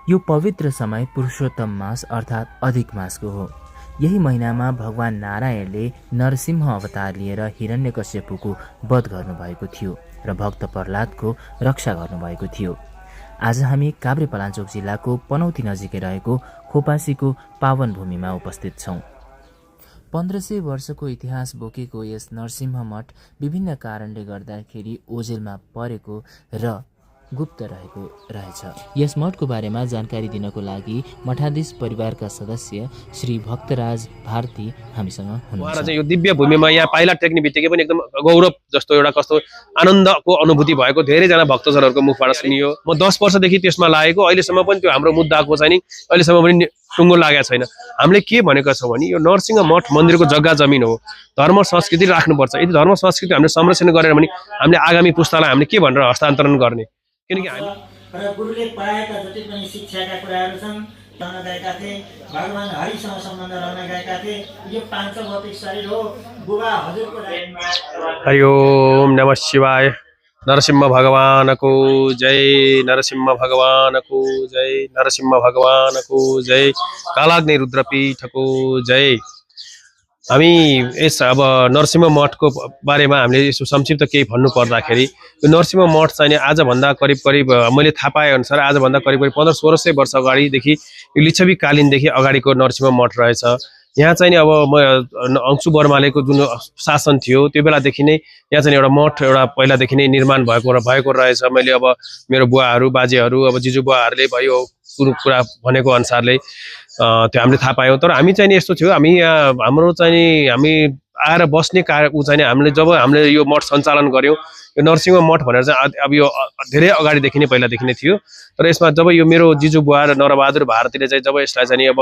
यो पवित्र समय पुरुषोत्तम मास अर्थात् अधिक मासको हो। यही महिनामा भगवान नारायणले नरसिंह अवतार लिएर हिरण्यकश्यपुको वध गर्नुभएको थियो र भक्त प्रह्लादको रक्षा गर्नुभएको थियो। आज हामी काभ्रेपलाञ्चोक जिल्लाको पनौती नजिकै रहेको खोपासीको पावन भूमिमा उपस्थित छौँ। 1500 वर्षको इतिहास बोकेको यस नरसिंह मठ विभिन्न कारणले गर्दाखेरि ओझेलमा परेको र गुप्त रहेको रहेछ। यस मठको बारेमा जानकारी दिनको लागि मठाधीश परिवारका सदस्य श्री भक्तराज भारती हामीसँग हुनुहुन्छ। चाहिँ यो दिव्य भूमिमा यहाँ पाइला टेक्ने बित्तिकै पनि एकदम गौरव जस्तो एउटा कस्तो आनन्दको अनुभूति भएको धेरैजना भक्तजनहरूको मुखबाट सुनियो। म 10 वर्षदेखि त्यसमा लागेको, अहिलेसम्म पनि त्यो हाम्रो मुद्दाको चाहिँ नि अहिलेसम्म पनि टुङ्गो लागेको छैन। हामीले के भनेका छौँ भने यो नरसिंह मठ मन्दिरको जग्गा जमिन हो, धर्म संस्कृति राख्नुपर्छ। यदि धर्म संस्कृति हामीले संरक्षण गरेर भने हामीले आगामी पुस्तालाई हामीले के भनेर हस्तान्तरण गर्ने, किनकि र गुरुले पढाएका जति पनि शिक्षाका कुराहरू छन् रहन गएका थिए, भगवान हरिसँग सम्बन्ध रहन गएका थिए। यो पाञ्चभौतिक शरीर हो। बुबा हजुरको हरि ओम नमः शिवाय। नरसिंह भगवानको जय, नरसिंह भगवानको जय, नरसिंह भगवानको जय, कालाग्नि रुद्रपीठको जय। हामी यस अब नरसिंह मठको बारेमा हामीले यसो संक्षिप्त केही भन्नु पर्दाखेरि यो नरसिंह मठ चाहिँ आजभन्दा करिब मैले थाहा पाए अनुसार आजभन्दा करिब 1500-1600 वर्ष अगाडिदेखि यो लिच्छवी कालीनदेखि अगाडिको नरसिंह मठ रहेछ। यहाँ चाहिँ नि अब अंशु बर्मालेको जुन शासन थियो त्यो बेलादेखि नै यहाँ चाहिँ एउटा मठ एउटा पहिलादेखि नै निर्माण भएको रहेछ। मैले अब मेरो बुवाहरू बाजेहरू अब जिजु बुवाहरूले भयो कुरा भनेको अनुसारले त्यो हामीले थाहा पायौँ। तर हामी चाहिँ नि यस्तो थियो, हामी यहाँ हाम्रो चाहिँ नि हामी आएर बस्ने ऊ चाहिँ हामीले जब हामीले यो मठ सञ्चालन गऱ्यौँ, यो नरसिंह मठ भनेर चाहिँ अब यो धेरै अगाडिदेखि नै पहिलादेखि नै थियो। तर यसमा जब यो मेरो जिजु बुवा र नरबहादुर भारतीले चाहिँ जब यसलाई चाहिँ अब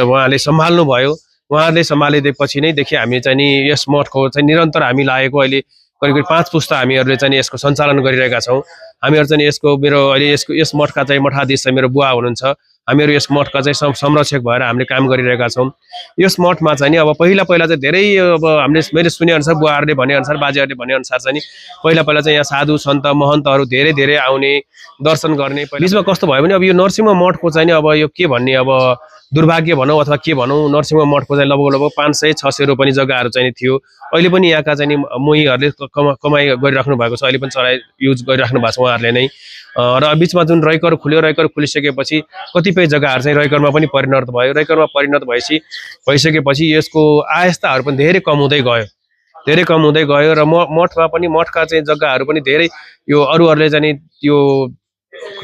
उहाँले सम्हाल्नु भयो, उहाँले सम्हालिदिएपछि नै देखि हामी चाहिँ नि यस मठको चाहिँ निरन्तर हामी लागेको अहिले करिब 5 पुस्ता हामीहरूले चाहिँ यसको सञ्चालन गरिरहेका छौँ। हामीहरू चाहिँ यसको मेरो अहिले यस मठका चाहिँ मठाधीश चाहिँ मेरो बुवा हुनुहुन्छ। हामीहरू यस मठका चाहिँ संरक्षक भएर हामीले काम गरिरहेका छौँ। यस मठमा चाहिँ नि अब पहिला चाहिँ धेरै अब मैले सुनेअनुसार बुवाहरूले भनेअनुसार बाजेहरूले भनेअनुसार चाहिँ नि पहिला चाहिँ यहाँ साधु सन्त महन्तहरू धेरै आउने दर्शन गर्ने। बिचमा कस्तो भयो भने अब यो नरसिंह मठको चाहिँ नि अब यो के भन्ने अब दुर्भाग्य भनौँ अथवा के भनौँ, नरसिंह मठको चाहिँ लगभग 500-600 रोपनी जग्गाहरू चाहिँ थियो। अहिले पनि यहाँका चाहिँ नि मोहीहरूले कमाइ गरिराख्नु भएको छ, अहिले पनि चलाइ युज गरिराख्नु भएको छ उहाँहरूले नै। र बिचमा जुन रैकर खुल्यो, रैकर खुलिसकेपछि कतिपय जग्गाहरू चाहिँ रैकरमा पनि परिणत भयो। रैकरमा परिणत भइसकेपछि यसको आयस्ताहरू पनि धेरै कम हुँदै गयो र मठमा पनि मठका चाहिँ जग्गाहरू पनि धेरै यो अरूहरूले चाहिँ यो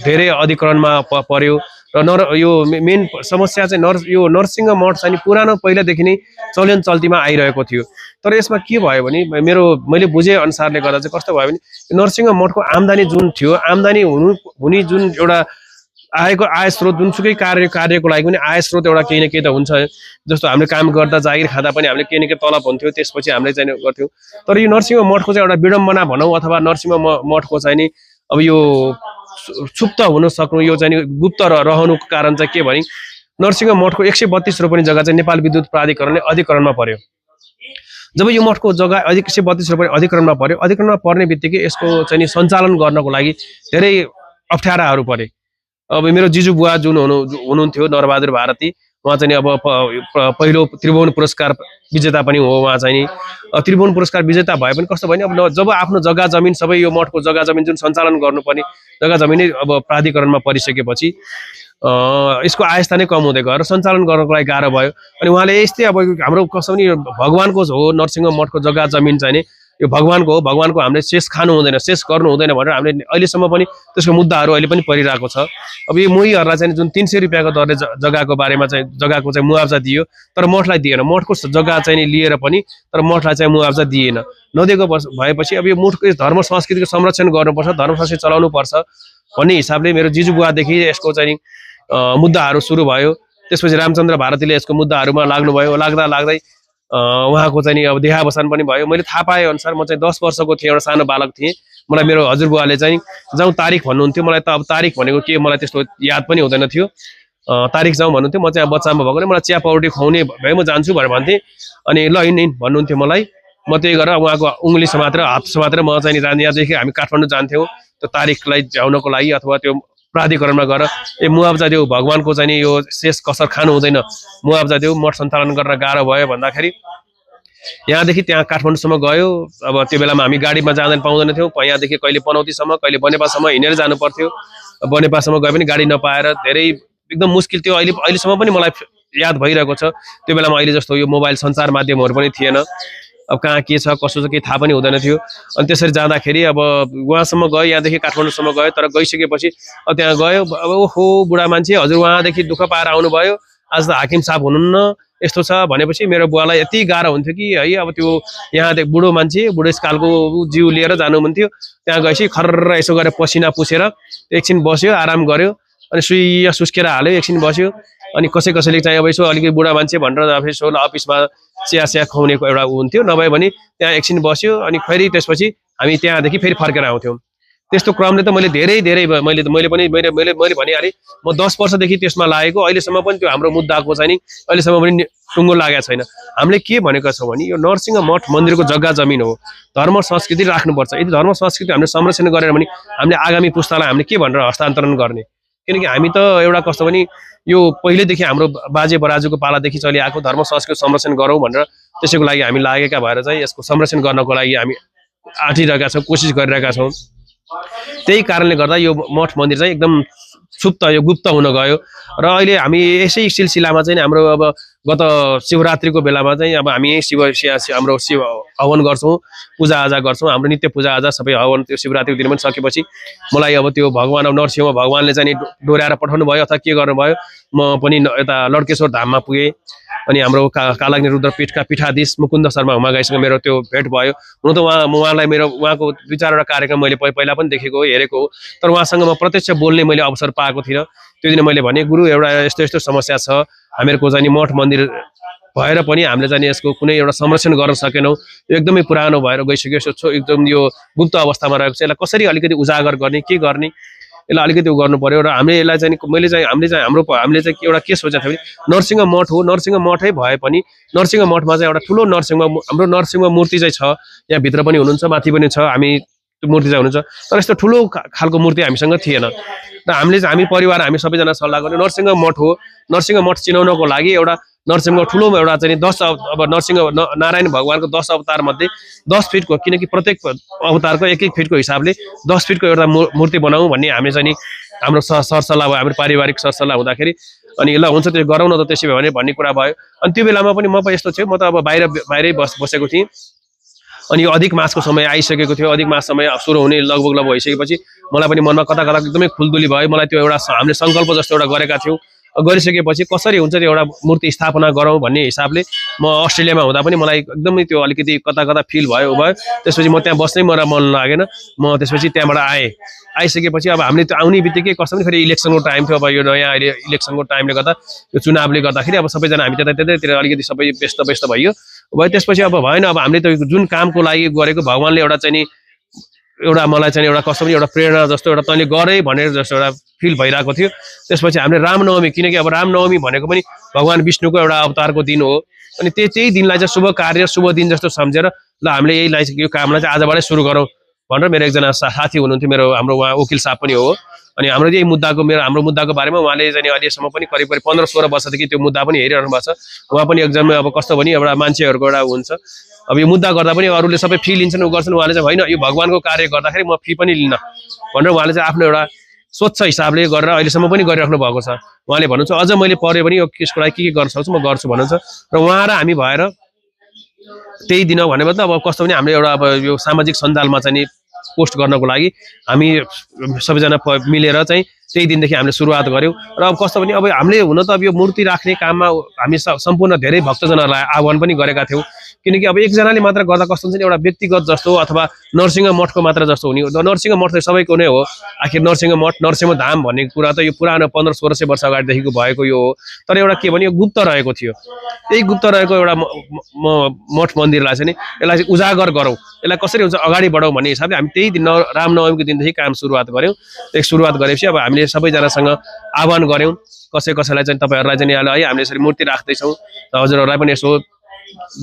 धेरै अधिकरणमा पर्यो। र यो मेन समस्या चाहिँ यो नरसिंह मठ चाहिँ पुरानो पहिलादेखि नै चलन चल्तीमा आइरहेको थियो। तर यसमा के भयो भने मैले बुझे अनुसारले गर्दा चाहिँ कस्तो भयो भने नरसिंह मठको आम्दानी जुन थियो, आम्दानी हुने जुन एउटा आय स्रोत जुनसुकै कार्यको लागि पनि आय स्रोत एउटा केही न केही त हुन्छ। जस्तो हामीले काम गर्दा जागिर खाँदा पनि हामीले केही न केही तलब हुन्थ्यो, त्यसपछि हामीले चाहिँ गर्थ्यौँ। तर यो नरसिंह मठको चाहिँ एउटा विडम्बना भनौँ अथवा नरसिंह मठको चाहिँ नि अब यो सुप्त हुन सक्नु, यो चाहिँ गुप्त रहनुको कारण चाहिँ के भने नरसिंह मठको 132 रोपनी जग्गा चाहिँ नेपाल विद्युत प्राधिकरणले अधिकरणमा पर्यो। जब यो मठको जग्गा 132 रोपनी अधिकरणमा पर्यो, अधिकरणमा पर्ने बित्तिकै यसको चाहिँ सञ्चालन गर्नको लागि धेरै अप्ठ्याराहरू परे। अब मेरो जिजु बुवा जुन हुनुहुन्थ्यो नरबहादुर भारती, उहाँ चाहिँ अब पहिलो त्रिभुवन पुरस्कार विजेता पनि हो। उहाँ चाहिँ त्रिभुवन पुरस्कार विजेता भए पनि कस्तो भयो अब जब आफ्नो जग्गा जमिन सबै यो मठको जग्गा जमिन जुन सञ्चालन गर्नुपर्ने जग्गा जमिनै अब प्राधिकरणमा परिसकेपछि यसको आयस्ता नै कम हुँदै गयो र सञ्चालन गर्नको लागि गाह्रो भयो। अनि उहाँले यस्तै अब हाम्रो कसो पनि भगवानको हो नरसिंह मठको जग्गा जमिन चाहिँ नि यो भगवानको हो, भगवानको हामीले शेष खानु हुँदैन, शेष गर्नु हुँदैन भनेर हामीले अहिलेसम्म पनि त्यसको मुद्दाहरू अहिले पनि परिरहेको छ। अब यो मोहीहरूलाई चाहिँ जुन 300 रुपियाँको दरले जग्गाको बारेमा चाहिँ जग्गाको चाहिँ मुआवजा दियो, तर मठलाई दिएन। मठको जग्गा चाहिँ लिएर पनि तर मठलाई चाहिँ मुआवजा दिएन। नदिएको भएपछि अब यो मठको धर्म संस्कृतिको संरक्षण गर्नुपर्छ, धर्म संस्कृति चलाउनु पर्छ भन्ने हिसाबले मेरो जिजु बुवादेखि यसको चाहिँ मुद्दाहरू सुरु भयो। त्यसपछि रामचन्द्र भारतीले यसको मुद्दाहरूमा लाग्नुभयो। लाग्दै उहाँको चाहिँ नि अब देहावसान पनि भयो। मैले थाहा पाए अनुसार म चाहिँ 10 वर्षको थिएँ, एउटा सानो बालक थिएँ। मलाई मेरो हजुरबुवाले चाहिँ जाउँ तारिख भन्नुहुन्थ्यो। मलाई त अब तारिख भनेको के मलाई त्यस्तो याद पनि हुँदैन थियो। तारिख जाउँ भन्नुहुन्थ्यो। म चाहिँ बच्चामा भएकोले मलाई चिया पाउडी खुवाउने भए म जान्छु भनेर भन्थेँ। अनि ल हिँड भन्नुहुन्थ्यो मलाई। म त्यही गरेर उहाँको उङ्गली समातेर हात समातेर म चाहिँ यहाँदेखि हामी काठमाडौँ जान्थ्यौँ त्यो तारिखलाई झ्याउनको लागि अथवा त्यो प्राधिकरणमा गएर मुआब्जा देऊ, भगवानको चाहिँ यो शेष कसर खानु हुँदैन, मुआब्जा देऊ, मठ सञ्चालन गर्न गाह्रो भयो भन्दाखेरि यहाँदेखि त्यहाँ काठमाडौँसम्म गयो। अब त्यो बेलामा हामी गाडीमा जाँदैन पाउँदैन थियौँ, यहाँदेखि कहिले पनौतीसम्म कहिले बनेपासम्म हिँडेर जानु पर्थ्यो। बनेपासम्म गए पनि गाडी नपाएर धेरै एकदम मुस्किल थियो। अहिलेसम्म पनि मलाई याद भइरहेको छ। त्यो बेलामा अहिले जस्तो यो मोबाइल सञ्चार माध्यमहरू पनि थिएन, अब कहाँ के छ कसो छ केही थाहा पनि हुँदैन थियो। अनि त्यसरी जाँदाखेरि अब उहाँसम्म गयो, यहाँदेखि काठमाडौँसम्म गयो। तर गइसकेपछि अब त्यहाँ गयो, अब ओहो बुढा मान्छे हजुर उहाँदेखि दुःख पाएर आउनुभयो, आज त हाकिम साहब हुनुहुन्न यस्तो छ भनेपछि मेरो बुवालाई यति गाह्रो हुन्थ्यो कि है अब त्यो यहाँदेखि बुढो मान्छे बुढेसकालको जिउ लिएर जानुहुन्थ्यो। त्यहाँ गएपछि खर्र यसो गरेर पसिना पुसेर एकछिन बस्यो, आराम गर्यो, अनि सुइया सुस्केर हाल्यो, एकछिन बस्यो। अनि कसैले चाहिँ अब यसो अलिकति बुढा मान्छे भनेर अब यसो अफिसमा चिया खुवाउनेको एउटा हुन्थ्यो, नभए भने त्यहाँ एकछिन बस्यो। अनि फेरि त्यसपछि हामी त्यहाँदेखि फेरि फर्केर आउँथ्यौँ। त्यस्तो क्रमले त मैले धेरै मैले पनि भनिहालेँ, म 10 वर्षदेखि त्यसमा लागेको। अहिलेसम्म पनि त्यो हाम्रो मुद्दाको चाहिँ नि अहिलेसम्म पनि टुङ्गो लागेको छैन। हामीले के भनेका छौँ भने यो नरसिंह मठ मन्दिरको जग्गा जमिन हो, धर्म संस्कृति राख्नुपर्छ। यदि धर्म संस्कृति हामीले संरक्षण गरेर भने हामीले आगामी पुस्तालाई हामीले के भनेर हस्तान्तरण गर्ने? किनकि हामी त एउटा कस्तो भने यो पहिलेदेखि हाम्रो बाजे बराजुको पालादेखि चलिआएको धर्म संस्कृति संरक्षण गरौँ भनेर त्यसैको लागि हामी लागेका भएर चाहिँ यसको संरक्षण गर्नको लागि हामी आँटिरहेका छौँ, कोसिस गरिरहेका छौँ। त्यही कारणले गर्दा यो मठ मन्दिर चाहिँ एकदम सुप्त यो गुप्त हुन गयो। र अहिले हामी यसै सिलसिलामा चाहिँ हाम्रो अब गत शिवरात्रिको बेलामा चाहिँ अब हामी हाम्रो शिव हवन गर्छौँ, पूजाआजा गर्छौँ। हाम्रो नित्य पूजाआजा सबै हवन त्यो शिवरात्रिको दिन पनि सकेपछि मलाई अब त्यो भगवान अब नरसिंह भगवानले चाहिँ डोर्याएर पठाउनु भयो अथवा के गर्नुभयो, म पनि यता लड्केश्वर धाममा पुगेँ। अनि हाम्रो कालाग्नि रुद्रपीठका पीठाधीश मुकुन्द शर्मा हुमागाईसँग मेरो त्यो भेट भयो। हुन त उहाँलाई उहाँको 2-4वटा कार्यक्रम मैले पहिला पनि देखेको हो, हेरेको हो, तर उहाँसँग म प्रत्यक्ष बोल्ने मैले अवसर पाएको थिइनँ। त्यो दिन मैले भने गुरु एउटा यस्तो समस्या छ, हामीहरूको चाहिँ मठ मन्दिर भएर पनि हामीले चाहिँ यसको कुनै एउटा संरक्षण गर्न सकेनौँ। यो एकदमै पुरानो भएर गइसक्यो, एकदम यो गुप्त अवस्थामा रहेको छ। यसलाई कसरी अलिकति उजागर गर्ने, के गर्ने, यसलाई अलिकति गर्नु पर्यो। र हामीले यसलाई चाहिँ हामीले चाहिँ एउटा के सोचेको थियो भने नरसिंह मठ हो, नरसिंह मठै भए पनि नरसिंह मठमा चाहिँ एउटा ठुलो हाम्रो नरसिंह मूर्ति चाहिँ छ, यहाँभित्र पनि हुनुहुन्छ, माथि पनि छ, हामी त्यो मूर्ति चाहिँ हुनुहुन्छ। तर यस्तो ठुलो खालको मूर्ति हामीसँग थिएन। र हामी परिवार हामी सबैजना सल्लाह गर्यो नरसिंह मठ हो, नरसिंह मठ चिनाउनको लागि एउटा नरसिंह ठुलो एउटा चाहिँ 10 अब नरसिंह नारायण भगवानको 10 अवतार मध्ये 10 फिटको, किनकि प्रत्येक अवतारको 1-1 फिटको हिसाबले 10 फिटको एउटा मूर्ति बनाऊ भन्ने हामी चाहिँ हाम्रो सरसल्लाह भयो, हाम्रो पारिवारिक सरसल्लाह हुँदाखेरि अनि ल हुन्छ त्यो गरौँ न त त्यसै भयो भन्ने कुरा भयो। अनि त्यो बेलामा पनि म यस्तो थियो, म त अब बाहिरै बसेको थिएँ। अनि यो अधिक मासको समय आइसकेको थियो, अधिक मास समय सुरु हुने लगभग भइसकेपछि मलाई पनि मनमा कता एकदमै खुलदुली भयो। मलाई त्यो एउटा हामीले सङ्कल्प जस्तो एउटा गरेका थियौँ, गरिसकेपछि कसरी हुन्छ त्यो एउटा मूर्ति स्थापना गरौँ भन्ने हिसाबले म अस्ट्रेलियामा हुँदा पनि मलाई एकदमै त्यो अलिकति कता फिल भयो। त्यसपछि म त्यहाँ बस्नै मलाई मन लागेन। म त्यसपछि त्यहाँबाट आइसकेपछि अब हामीले त्यो आउने बित्तिकै कस्तो पनि फेरि इलेक्सनको टाइम थियो। अब यो नयाँ अहिले इलेक्सनको टाइमले गर्दा यो चुनावले गर्दाखेरि अब सबैजना हामी त्यतातिर अलिकति सबै व्यस्त भयो। त्यसपछि अब भएन, अब हामीले त जुन कामको लागि गरेको भगवानले एउटा चाहिँ नि एउटा मलाई चाहिँ एउटा कस्तो पनि एउटा प्रेरणा जस्तो एउटा तैँले गरे भनेर जस्तो एउटा फिल भइरहेको थियो। त्यसपछि हामीले रामनवमी, किनकि अब रामनवमी भनेको पनि भगवान विष्णुको एउटा अवतारको दिन हो, अनि त्यही दिनलाई चाहिँ शुभ कार्य शुभ दिन जस्तो सम्झेर ल हामीले यो कामलाई चाहिँ आजबाटै सुरु गरौँ भनेर मेरो एकजना साथी हुनुहुन्थ्यो, हाम्रो उहाँ वकिल साहब पनि हो। अनि हाम्रो यही हाम्रो मुद्दाको बारेमा उहाँले चाहिँ अहिलेसम्म पनि करिब 15-16 वर्षदेखि त्यो मुद्दा पनि हेरिरहनु भएको छ। उहाँ पनि एकदमै अब कस्तो भने एउटा मान्छेहरूको एउटा हुन्छ, अब यो मुद्दा गर्दा पनि अरूले सबै फी लिन्छन्, गर्छन्, उहाँले चाहिँ होइन यो भगवानको कार्य गर्दाखेरि म फी पनि लिन्न भनेर उहाँले चाहिँ आफ्नो एउटा स्वच्छ हिसाबले गरेर अहिलेसम्म पनि गरिराख्नु भएको छ। उहाँले भन्नुहुन्छ अझ मैले पऱ्यो भने यो यसको लागि के गर्न सक्छु म गर्छु भन्नुहुन्छ। र उहाँ र हामी भएर त्यही दिन भने मतलब अब कस्तो भने हामीले एउटा अब यो सामाजिक सञ्जालमा चाहिँ पोस्ट गर्नको लागि हामी सबैजना मिलेर चाहिँ त्यही दिनदेखि हामीले सुरुवात गऱ्यौँ। र अब कस्तो भने अब हामीले हुन त अब यो मूर्ति राख्ने काममा हामी सम्पूर्ण धेरै भक्तजनहरूलाई आह्वान पनि गरेका थियौँ, किनकि अब एकजनाले मात्र गर्दा कस्तो हुन्छ नि एउटा व्यक्तिगत जस्तो अथवा नरसिंह मठको मात्र जस्तो हुने। नरसिंह मठ चाहिँ सबैको नै हो, आखिर नरसिंह मठ नरसिंह धाम भन्ने कुरा त यो पुरानो 1500 वर्ष अगाडिदेखिको भएको यो हो। तर एउटा के भने यो गुप्त रहेको थियो, त्यही गुप्त रहेको एउटा मठ मन्दिरलाई चाहिँ नि यसलाई चाहिँ उजागर गरौँ, यसलाई कसरी हुन्छ अगाडि बढाउँ भन्ने हिसाबले हामी त्यही दिन रामनवमीको दिनदेखि काम सुरुवात गऱ्यौँ। सुरुवात गरेपछि अब हामीले सबैजनासँग आह्वान गऱ्यौँ, कसैलाई चाहिँ तपाईँहरूलाई चाहिँ है हामीले यसरी मूर्ति राख्दैछौँ, हजुरहरूलाई पनि यसो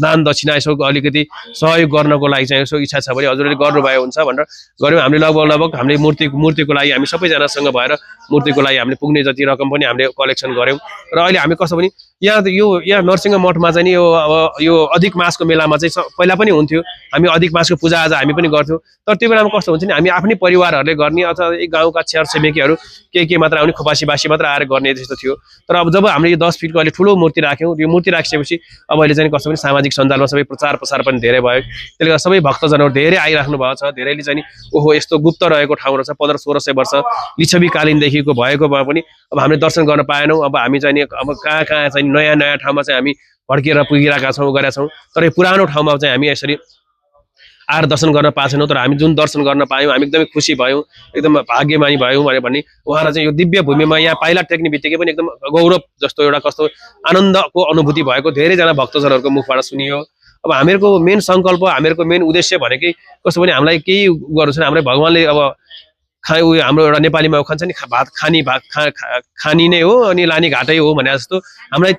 दान दक्षिणा यसो अलिकति सहयोग गर्नको लागि चाहिँ यसो इच्छा छ भने हजुरले गर्नुभयो हुन्छ भनेर गऱ्यौँ। हामीले लगभग हामीले मूर्तिको लागि हामी सबैजनासँग भएर मूर्तिको लागि हामीले पुग्ने जति रकम पनि हामीले कलेक्सन गऱ्यौँ। र अहिले हामी कस्तो भने यहाँ नरसिंह मठमा चाहिँ नि यो अधिक मासको मेलामा चाहिँ पहिला पनि हुन्थ्यो, हामी अधिक मासको पूजाआजा हामी पनि गर्थ्यौँ। तर त्यो बेलामा कस्तो हुन्छ नि हामी आफ्नै परिवारहरूले गर्ने अथवा एक गाउँका छेर छिमेकीहरू के मात्र आउने खुपासी बासी मात्र आएर गर्ने जस्तो थियो। तर अब जब हामीले यो 10 फिटको अहिले ठुलो मूर्ति राख्यौँ, यो मूर्ति राखिसकेपछि अब अहिले चाहिँ कस्तो पनि सामाजिक सञ्जालमा सबै प्रचार प्रसार पनि धेरै भयो। त्यसले गर्दा सबै भक्तजनहरू धेरै आइराख्नु भएको छ। धेरैले चाहिँ ओहो यस्तो गुप्त रहेको ठाउँ रहेछ, 1500-1600 वर्ष लिच्छवीकालीनदेखिको भएको भए पनि अब हामीले दर्शन गर्न पाएनौँ। अब हामी चाहिँ अब कहाँ चाहिँ नयाँ ठाउँमा चाहिँ हामी भड्किएर पुगिरहेका छौँ, गरेका छौँ। तर यो पुरानो ठाउँमा चाहिँ हामी यसरी आएर दर्शन गर्न पाएको छैनौँ। तर हामी जुन दर्शन गर्न पायौँ हामी एकदमै खुसी भयौँ, एकदम भाग्यमानी भयौँ भने उहाँलाई चाहिँ यो दिव्य भूमिमा यहाँ पाइला टेक्ने बित्तिकै पनि एकदम गौरव जस्तो एउटा कस्तो आनन्दको अनुभूति भएको धेरैजना भक्तजनहरूको मुखबाट सुनियो। अब हामीहरूको मेन सङ्कल्प, हामीहरूको मेन उद्देश्य भनेकै कस्तो भने हामीलाई केही गर्नु छैन। हाम्रो भगवान्ले अब हाम्रो एउटा नेपालीमा उखान छ नि, भात खानी नै हो अनि लानी घाटै हो भने जस्तो हामीलाई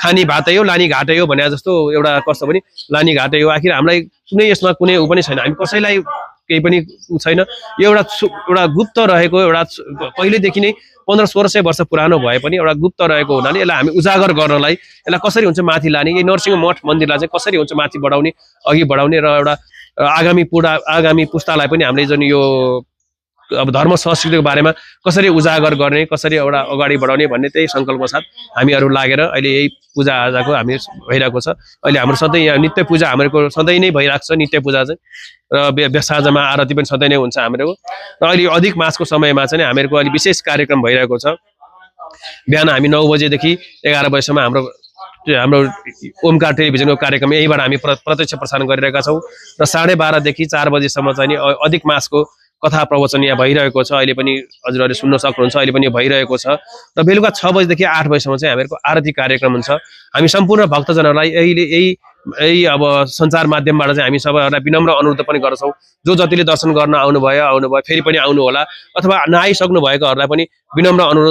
खानी भातै हो लानी घाटै हो भने जस्तो एउटा कस्तो भने लानी घाटै हो। आखिर हामीलाई कुनै यसमा कुनै ऊ पनि छैन, हामी कसैलाई केही पनि छैन। यो एउटा गुप्त रहेको एउटा पहिलेदेखि नै 1500-1600 वर्ष पुरानो भए पनि एउटा गुप्त रहेको हुनाले यसलाई हामी उजागर गर्नलाई यसलाई कसरी हुन्छ माथि लाने, यो नरसिंह मठ मन्दिरलाई चाहिँ कसरी हुन्छ माथि बढाउने, अघि बढाउने र एउटा आगामी पुस्तालाई पनि हामीले जुन यो अब धर्म संस्कृतिको बारेमा कसरी उजागर गर्ने, कसरी एउटा अगाडि बढाउने भन्ने त्यही सङ्कल्पको साथ हामीहरू लागेर अहिले यही पूजाआजाको हामी भइरहेको छ। अहिले हाम्रो सधैँ यहाँ नित्य पूजा हामीहरूको सधैँ नै भइरहेको छ, नित्य पूजा चाहिँ र साँझमा आरती पनि सधैँ नै हुन्छ हाम्रो। र अहिले अधिक मासको समयमा चाहिँ हामीहरूको अहिले विशेष कार्यक्रम भइरहेको छ। बिहान हामी 9 बजेदेखि 11 बजेसम्म हाम्रो ओमकार टेलिभिजनको कार्यक्रम यहीबाट हामी प्रत्यक्ष प्रसारण गरिरहेका छौँ। र 12:30 देखि 4 बजेसम्म चाहिँ अधिक मासको कथा प्रवचन यहाँ भइरहेको छ। अहिले पनि हजुरहरूले सुन्न सक्नुहुन्छ, अहिले पनि भइरहेको छ। र बेलुका 6 बजेदेखि 8 बजेसम्म चाहिँ हामीहरूको आरती कार्यक्रम हुन्छ। हामी सम्पूर्ण भक्तजनहरूलाई यही अब सञ्चार माध्यमबाट चाहिँ हामी सबैहरूलाई विनम्र अनुरोध पनि गर्छौँ, जो जतिले दर्शन गर्न आउनुभयो फेरि पनि आउनु होला, अथवा नआइसक्नु भएकोहरूलाई पनि विनम्र अनुरोध